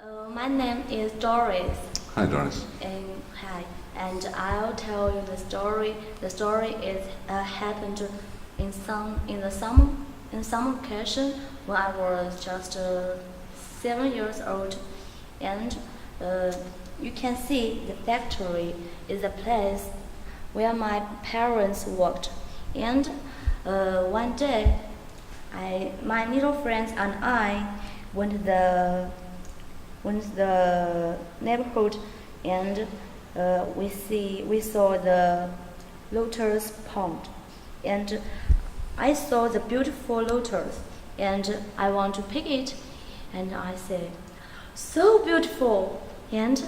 My name is Doris. Hi, Doris. Hi, and I'll tell you the story. The story is happened in some occasion when I was just 7 years old, and you can see the factory is a place where my parents worked. And one day, my little friends and I went the neighborhood, and we saw the lotus pond, and I saw the beautiful lotus, and I want to pick it, and I said, so beautiful. And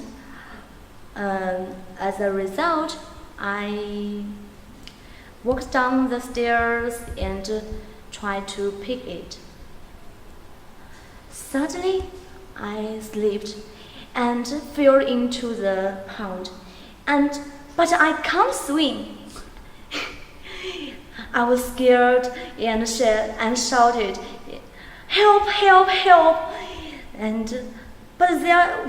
as a result, I walked down the stairs and tried to pick it. Suddenly, I slipped and fell into the pond, but I can't swim. I was scared and shouted, "Help! Help! Help!" But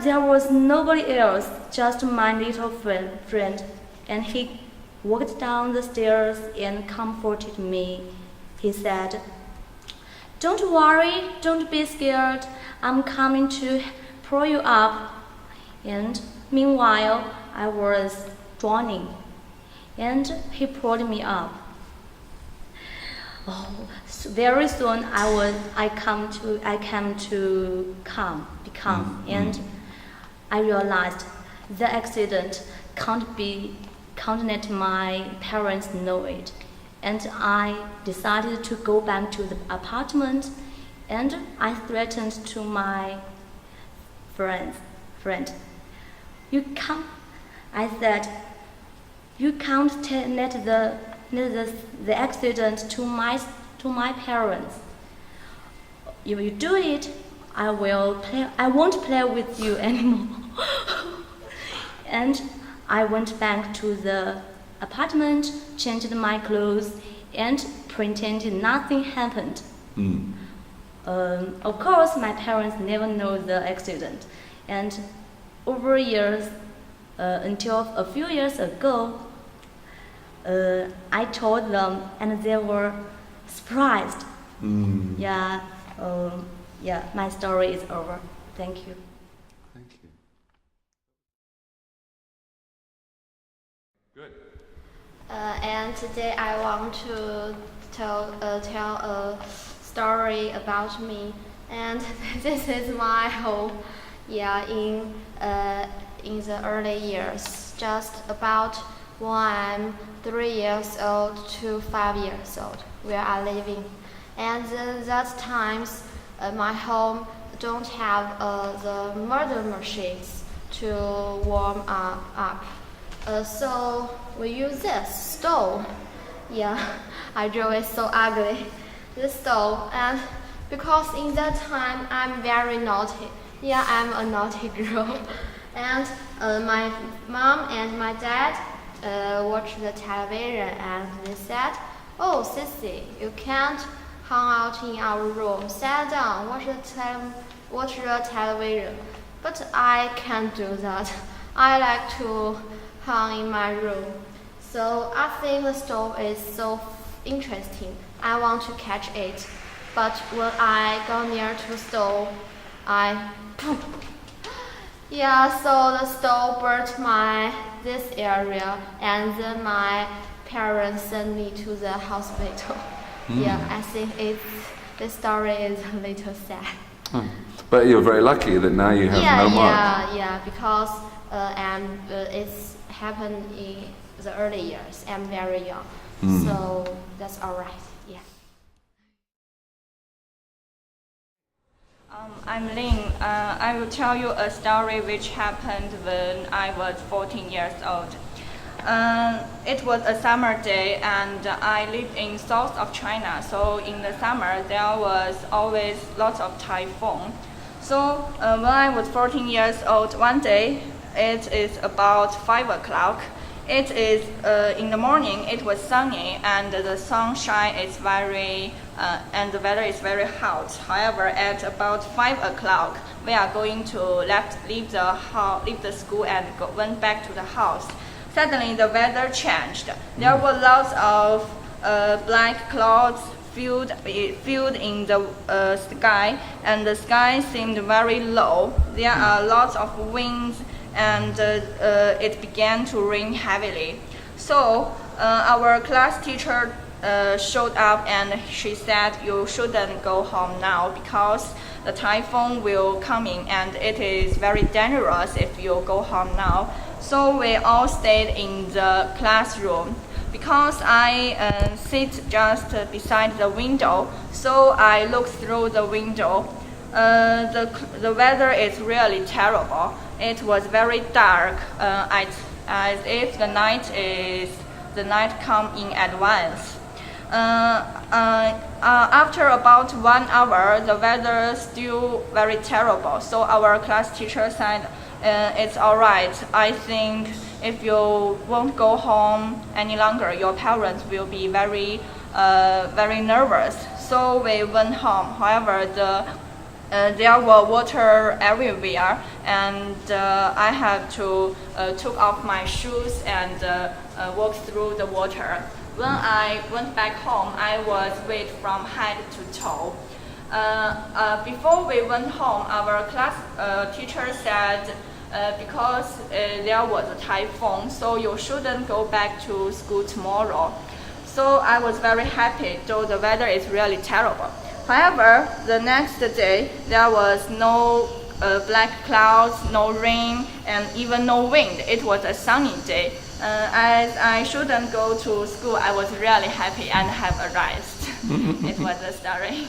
there was nobody else, just my little friend, and he walked down the stairs and comforted me. He said, "Don't worry, don't be scared. I'm coming to pull you up." And meanwhile, I was drowning, and he pulled me up. Oh, so very soon I came to become, and I realized the accident can't let my parents know it. And I decided to go back to the apartment, and I threatened to my friend, I said, "You can't let the accident to my parents. If you do it, I won't play with you anymore." And I went back to the apartment, changed my clothes, and pretended nothing happened. Of course, my parents never know the accident, and over years, until a few years ago, I told them, and they were surprised. Yeah, my story is over. Thank you. Thank you. Good. And today I want to tell a story about me, and this is my home. Yeah, in the early years, just about when I'm 3 years old to 5 years old, where I living, and that times my home don't have the murder machines to warm up. So we use this stove. Yeah, I drew it so ugly, this stove, and because in that time I'm very naughty. Yeah, I'm a naughty girl, and my mom and my dad watched the television, and they said, "Oh, Sissy, you can't hang out in our room. Sit down, watch the television." But I can't do that. I like to hang in my room. So I think the stove is so interesting. I want to catch it. But when I go near to the stove, so the stove burnt this area, and then my parents sent me to the hospital. Yeah, I think this story is a little sad. But you're very lucky that now you have no mark. Yeah, because it's happened in the early years. I'm very young, so that's all right. Yeah. I'm Ling. I will tell you a story which happened when I was 14 years old. It was a summer day, and I lived in south of China. So in the summer, there was always lots of typhoon. So when I was 14 years old, one day, it is about 5 o'clock, It is in the morning. It was sunny and the sunshine is and the weather is very hot. However, at about 5 o'clock, we are going to leave the school and went back to the house. Suddenly, the weather changed. There were lots of black clouds filled in the sky, and the sky seemed very low. There are lots of winds, and it began to rain heavily. So our class teacher showed up, and she said, "You shouldn't go home now because the typhoon will come in, and it is very dangerous if you go home now." So we all stayed in the classroom. Because I sit just beside the window, so I looked through the window. The weather is really terrible. It was very dark, as if the night come in at once. After about 1 hour, the weather still very terrible. So our class teacher said, "It's all right. I think if you won't go home any longer, your parents will be very nervous." So we went home. However, there were water everywhere, and I had to took off my shoes and walk through the water. When I went back home, I was wet from head to toe. Before we went home, our class teacher said, because there was a typhoon, so you shouldn't go back to school tomorrow. So I was very happy, though the weather is really terrible. However, the next day, there was no black clouds, no rain, and even no wind. It was a sunny day. As I shouldn't go to school, I was really happy and have a rest. It was a story.